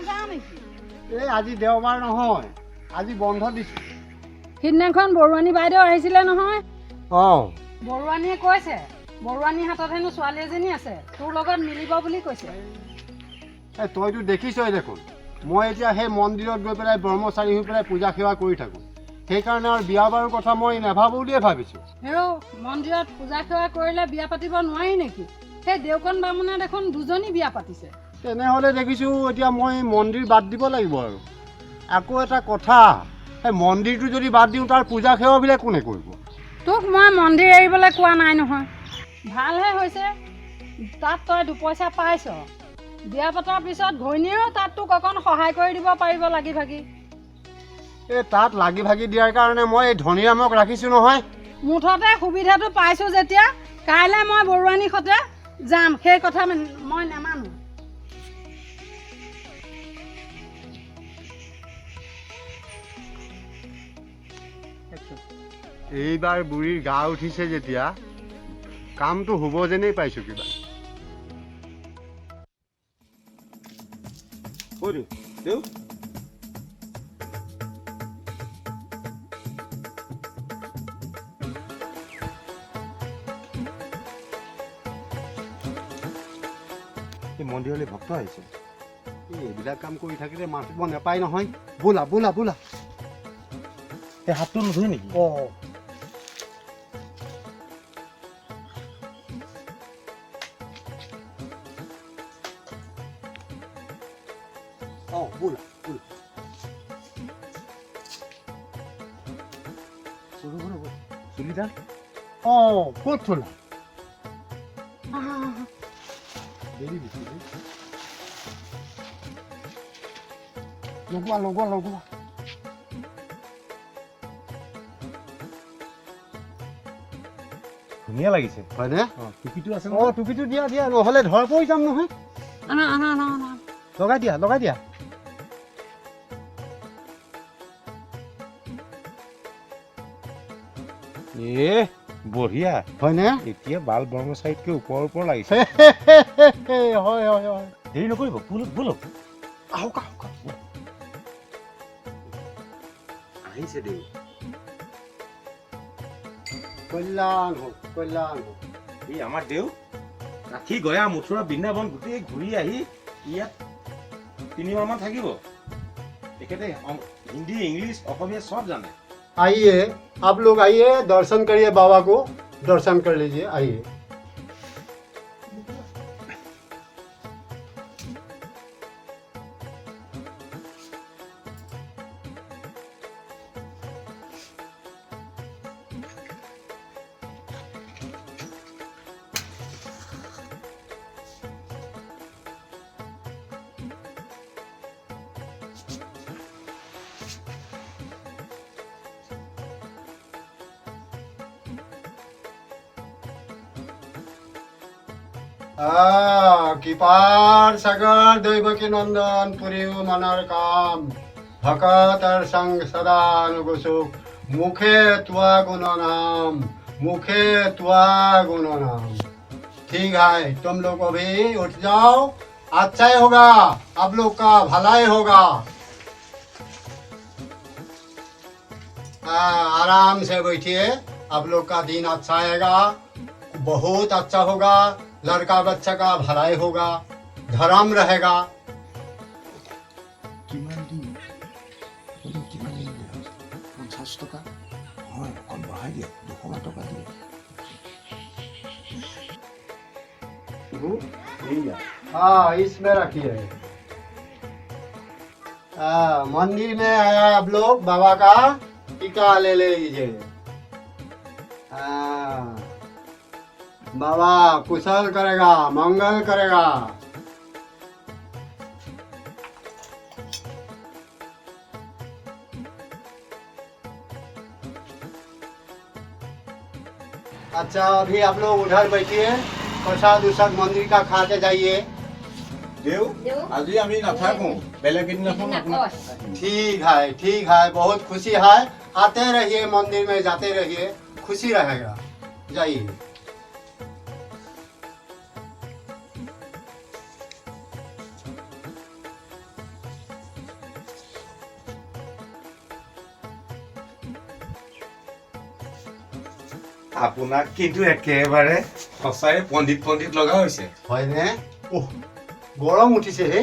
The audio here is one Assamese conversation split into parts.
যাওঁ নেকি? এই আজি দেওবাৰ নহয়, আজি বন্ধ দিছোঁ। সিদিনাখন বৰুৱানী বাইদেউ আহিছিলে নহয়। অঁ, বৰুৱানীয়ে কৈছে বৰুৱানীৰ হাতত হেনো ছোৱালী এজনী আছে, তোৰ লগত মিলিব বুলি কৈছে। এই তইতো দেখিছই দেখোন, মই এতিয়া সেই মন্দিৰত গৈ পেলাই ব্ৰহ্মচাৰী হৈ পেলাই পূজা সেৱা কৰি থাকোঁ। সেইকাৰণে আৰু বিয়া বাৰুৰ কথা মই নাভাবোঁ বুলিয়ে ভাবিছোঁ। হেৰৌ মন্দিৰত পূজা সেৱা কৰিলে বিয়া পাতিব নোৱাৰি নেকি? সেই দেউকণ বামুণে দেখোন দুজনী বিয়া পাতিছে। তেনেহ'লে দেখিছোঁ এতিয়া মই মন্দিৰ বাদ দিব লাগিব আৰু। আকৌ এটা কথা, সেই মন্দিৰটো যদি বাদ দিওঁ তাৰ পূজা সেৱাবিলাক কোনে কৰিব? তোক মই মন্দিৰ এৰিবলৈ কোৱা নাই নহয়। ভালহে হৈছে, তাত তই দুপইচা পাইছ। বিয়া পতাৰ পিছত ঘৈণীয়েও তাত তোক অকণ সহায় কৰি দিব পাৰিব লাগি ভাগি। এই তাত লাগি ভাগি দিয়াৰ কাৰণে মই এই ধনীৰামক ৰাখিছোঁ নহয়। মুঠতে সুবিধাটো পাইছোঁ যেতিয়া কাইলৈ মই বৰুৱানীৰ সৈতে যাম, সেই কথা মই নামানো। এইবাৰ বুঢ়ীৰ গা উঠিছে যেতিয়া কামটো হ'ব যেনেই পাইছোঁ কিবা। মন্দিৰলৈ ভক্ত আহিছে। এইবিলাক কাম কৰি থাকিলে মাতিব নাপায় নহয়। বোলা বোলা বোলা। এই হাতটো নুধুই নেকি? অঁ, অঁ, বোলা বোলা। চুলিডাল অঁ, ক'ত থলা? লগোৱা লগোৱা লগোৱা। ধুনীয়া লাগিছে। হয়নে? টুপিটো আছে অঁ, টুপিটো দিয়া দিয়া, নহ'লে ধৰা পৰি যাম নহয়। আনা আনা আনা আনা। লগাই দিয়া লগাই দিয়া। এ বঢ়িয়া। হয়নে? এতিয়া বাল ব্ৰহ্মচাৰীতকৈ ওপৰ লাগিছে। হয় হয় হয়। দেৰি নকৰিব, ব'লক। আহক আহক আহক। আহিছে দেউ। কল্যাণ হওক কল্যাণ হওক। এই আমাৰ দেউ কাঠি গয়া মথুৰা বৃন্দাবন গোটেই ঘূৰি আহি ইয়াত 3 মাহমান থাকিব। তেখেতে হিন্দী ইংলিছ অসমীয়া সব জানে। आइए आप लोग आइए, दर्शन करिए बाबा को, दर्शन कर लीजिए, आइए। কৃপাৰ সাগৰ দৈৱকী নন্দন পুৰীও মনৰ কাম ভকতৰ সংগ সদা নুগুচুক मुखे तुआ गुण नाम मुखे तुआ गुण नाम। ठीक है, तुम लोग अभी उठ जाओ, अच्छा ही होगा, आप लोग का भलाई होगा। आराम से बैठिए, आप लोग का दिन अच्छा आएगा, बहुत अच्छा होगा, लड़का बच्चा का भलाई होगा, धर्म रहेगा। কিমান দিন কিমান দিন 50 টকা হয়, অকণ বঢ়াই দিয়ক, 200 টকা দিয়ক। हाँ, इसमें रखिए। मंदिर में आया आप लोग, बाबा का टीका ले लीजिए। बाबा कुशल करेगा, मंगल करेगा। अच्छा, अभी आप लोग उधर बैठिए, प्रसाद उसाद मंदिर का खा के जाइए। देव আজি আমি নাথাকো, বেলেগ এদিনাখন আপোনাক ठीक है, बहुत खुशी है। आते रहिए मंदिर में, जाते रहिए, खुशी रहेगा, जाइए। আপোনাক কিন্তু একেবাৰে সঁচাই পণ্ডিত পণ্ডিত লগা হৈছে। হয়নে? গৰম উঠিছে হে।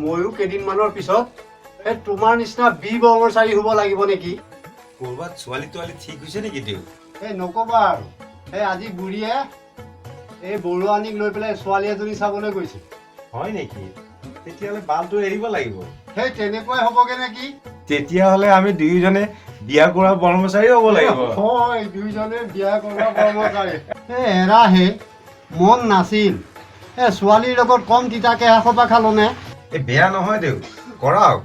ময়ো কেইদিনমানৰ পিছত তোমাৰ নিচিনা কৰ্মচাৰী হ'ব লাগিব নেকি? ক'ৰবাত ছোৱালী তোৱালী ঠিক হৈছে নেকি দেউ? নক'বা আৰু আজি বুঢ়ীয়ে বৰুৱানীক লৈ পেলাই ছোৱালী এজনী চাবলৈ গৈছে। হয় নেকি? তেতিয়াহ'লে বালটো এৰিব লাগিব। তেনেকুৱাই হ'বগে নেকি? তেতিয়াহ'লে আমি দুয়োজনে বিয়া কৰা কৰ্মচাৰী হ'ব লাগিব। হয়, দুয়োজনে বিয়া কৰা কৰ্মচাৰী। এৰাহে মন নাছিল। ছোৱালীৰ লগত কম তিতাকে এসোপা খালোনে? বেয়া নহয় দেউ, কৰাওক।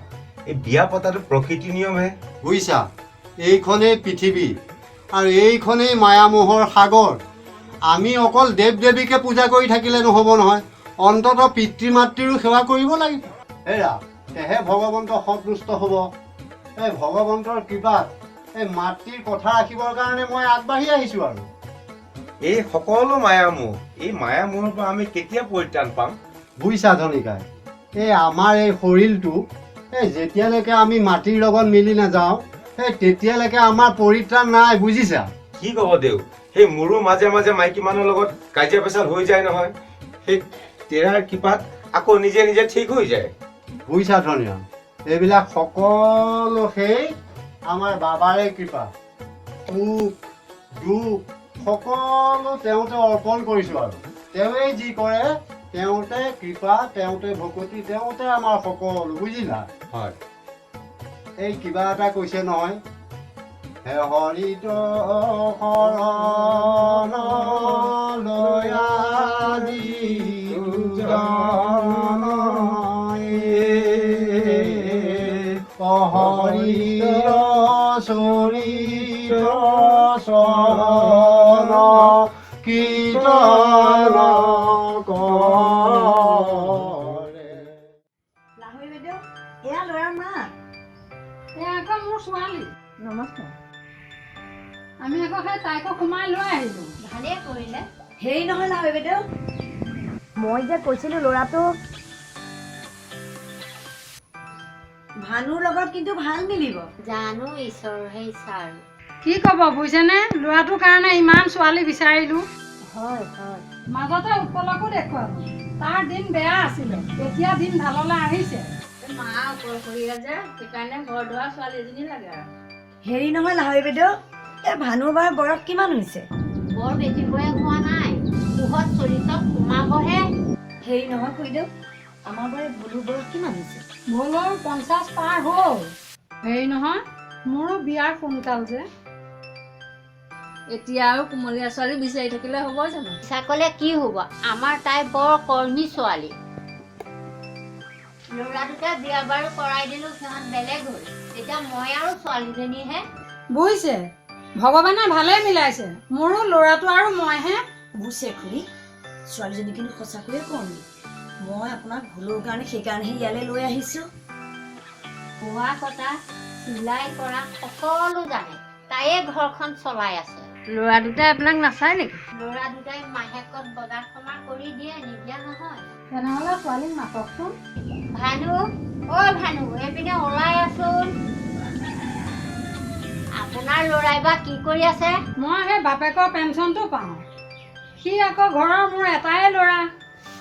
এই বিয়া পতাটো প্ৰকৃতিৰ নিয়মহে। বুজিছা, এইখনেই পৃথিৱী আৰু এইখনেই মায়ামোহৰ সাগৰ। আমি অকল দেৱ দেৱীকে পূজা কৰি থাকিলে নহ'ব নহয়, অন্ততঃ পিতৃ মাতৃৰো সেৱা কৰিব লাগিব। তেহে ভগৱন্ত সন্তুষ্ট হ'ব। ভগৱন্তৰ কৃপাত মাতৃৰ কথা ৰাখিবৰ কাৰণে মই আগবাঢ়ি আহিছোঁ আৰু। এই সকলো মায়ামোহ, এই মায়ামোহৰ পৰা আমি কেতিয়া পৰিত্ৰাণ পাম? বুজিছা ধনিকাই, আমাৰ এই শৰীৰটো যেতিয়ালৈকে আমি মাটিৰ লগত মিলি নাযাওঁ তেতিয়ালৈকে আমাৰ পৰিত্ৰাণ নাই, বুজিছা? কি ক'ব দেউ, সেই মোৰো মাজে মাজে মাইকী মানুহৰ লগত কাজিয়া পেচাল হৈ যায় নহয়। সেই তেৰাৰ কৃপাত আকৌ নিজে নিজে ঠিক হৈ যায়। বুজিছা ধনিয়া, এইবিলাক সকলো সেই আমাৰ বাবাৰে কৃপা। সুখ দুখ সকলো তেওঁতে অৰ্পণ কৰিছোঁ আৰু তেওঁৱেই যি কৰে, তেওঁতে কৃপা, তেওঁতে ভকতি, তেওঁতে আমাৰ সকলো, বুজিলা? হয়। এই কিবা এটা কৈছে নহয়, হে হৰিত শৰণ লয়া হৰিৰ চৰিত চৰণ কীৰ্তন কৰে। লাহৰি বাইদেউ, এয়া ল'ৰাৰ মাক। আকৌ মোৰ ছোৱালী। নমস্কাৰ। আমি আকৌ তাইকো সোমাই লৈ আহিলোঁ। ভালেই কৰিলে। হেৰি নহয় লাহৰি বাইদেউ, মই যে কৈছিলোঁ ল'ৰাটো ভানুৰ লগত কিন্তু ভাল মিলিব। জানো ঈশ্বৰহে ইচ্ছা। কি ক'ব বুজিছেনে, ল'ৰাটোৰ কাৰণে ইমান ছোৱালী বিচাৰিলোঁ। হয় হয়। মাজতে উৎপলকো দেখুৱালোঁ, তাৰ দিন বেয়া আছিলে, এতিয়া দিন ভাললৈ আহিছে। মা অকলশৰীয়া যে, সেইকাৰণে ঘৰ দুৱাৰ ছোৱালী এজনী লাগে আৰু। হেৰি নহয় লাহৰি বাইদেউ, এই ভানুৰ বাৰ বয়স কিমান হৈছে? বৰ বেছি বয়স হোৱা নাই, পোহত চৰিতত সোমাবহে। হেৰি নহয় খুৰীদেউ, আমাৰ বাৰে ভুলুৰ বয়স কিমান হৈছে? ভোলৰ 50 পাৰ হ'ল। হেৰি নহয়, মোৰো বিয়াৰ সোনকাল যে। এতিয়া আৰু কুমলীয়া ছোৱালী বিচাৰি থাকিলে হ'ব জানো? ইচ্ছা ক'লে কি হ'ব, আমাৰ তাই বৰ কৰ্মী ছোৱালী। ল'ৰা দুটা বিয়া বাৰু কৰাই দিলোঁ, সিহঁত বেলেগ হ'ল। এতিয়া মই আৰু ছোৱালীজনীহে। বুজিছে, ভগৱানে ভালেই মিলাইছে, মোৰো ল'ৰাটো আৰু মইহে। বুজিছে খুৰী, ছোৱালীজনী কিন্তু সঁচাকৈয়ে কৰ্মী। মই আপোনাক ভুলৰ কাৰণে সেইকাৰণেহে ইয়ালৈ লৈ আহিছোঁ। বোৱা কটা, চিলাই কৰা সকলো জানে, তাইয়ে ঘৰখন চলাই আছে। ল'ৰা দুটাই আপোনাক নাচায় নেকি? ল'ৰা দুটাই মাহেকত বজাৰ সমাৰ কৰি দিয়ে, নিদিয়া নহয়। তেনেহ'লে ছোৱালীক মাতকচোন। ভানু, অ ভানু, এইপিনে ওলাই আছোন। আপোনাৰ ল'ৰাই বা কি কৰি আছে? মই সেই বাপেকৰ পেঞ্চনটো পাওঁ, সি আকৌ ঘৰৰ মোৰ এটাই ল'ৰা,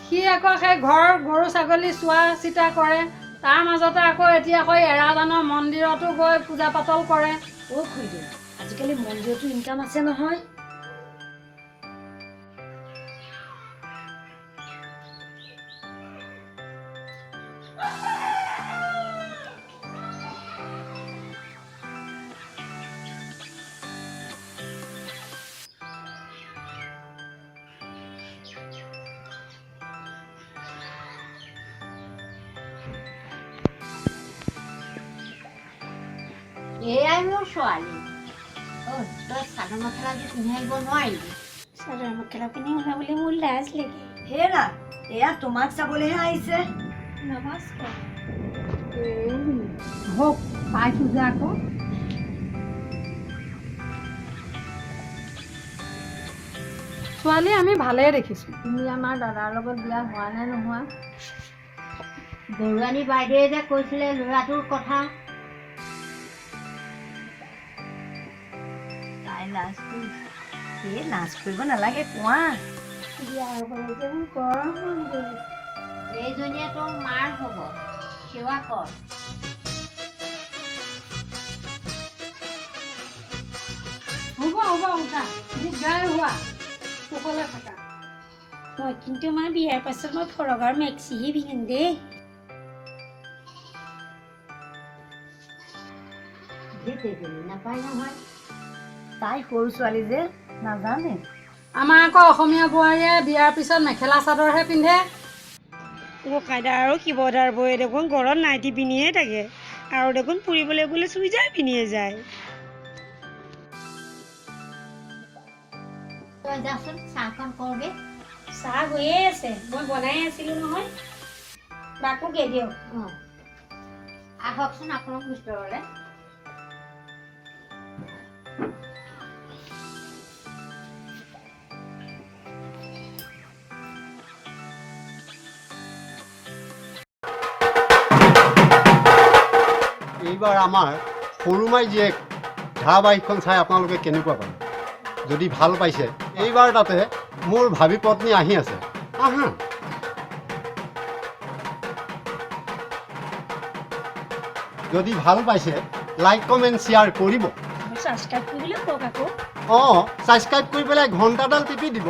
সি আকৌ সেই ঘৰৰ গৰু ছাগলী চোৱা চিতা কৰে। তাৰ মাজতে আকৌ এতিয়া আকৌ এৰাজানৰ মন্দিৰতো গৈ পূজা পাতল কৰে। অ' খুৰীদেউ, আজিকালি মন্দিৰতো ইনকাম আছে নহয়। এয়াই মোৰ ছোৱালী। অ' তই চাদৰ মেখেলাযোৰ পিন্ধি আহিব নোৱাৰিবি? চাদৰ মেখেলা পিন্ধি ওলাবলৈ মোৰ লাজ লাগে। হেৰা, এয়া তোমাক চাবলৈহে আহিছে। নমস্কাৰ। হওক, পাইছোঁ যে আকৌ। ছোৱালী আমি ভালেই দেখিছোঁ। তুমি আমাৰ দাদাৰ লগত বিয়া হোৱা নে নোহোৱা? বৰুৱানী বাইদেৱে যে কৈছিলে ল'ৰাটোৰ কথা। তাই লাজ কৰিছে। এই লাজ কৰিব নালাগে, কোৱা। বিয়া হ'বলৈকে মোৰ বৰ মন গৈছে। এইজনীয়ে তোৰ মাৰ হ'ব, সেৱা কৰ। হ'ব উঠা, দিগদাৰ হোৱা কুশলে থাকা। মই কিন্তু মা বিয়াৰ পাছত মই ফৰকৰ মেক্সিহে পিন্ধিম দেই। নাপায় নহয়। তাই সৰু ছোৱালী যে নাজানে। আমাৰ আকৌ অসমীয়া বোৱাৰীয়ে বিয়াৰ পিছত মেখেলা চাদৰহে পিন্ধে। কাইদা আৰু কিবদাৰ বয়ে দেখোন ঘৰত নাইটি পিন্ধিয়ে থাকে আৰু দেখোন ফুৰিবলৈ গ'লে চুইজাৰ পিন্ধিয়ে যায়। তই যাচোন চাহকণ কৰগে। চাহ হৈয়ে আছে, মই বনাই আছিলোঁ নহয়। বাকোকে দিয়ক। আহকচোন আপোনাক ভিতৰলৈ। এইবাৰ আমাৰ সৰুমাই জীয়েক ধাৰাবাহিকখন চাই আপোনালোকে কেনেকুৱা পালে? যদি ভাল পাইছে, এইবাৰ তাতে মোৰ ভাবী পত্নী আহি আছে, আহা। যদি ভাল পাইছে, লাইক কমেণ্ট শ্বেয়াৰ কৰিব। ছাবস্ক্ৰাইব কৰিবলৈ কওক আকৌ। অঁ, ছাবস্ক্ৰাইব কৰি পেলাই ঘণ্টাডাল টিপি দিব।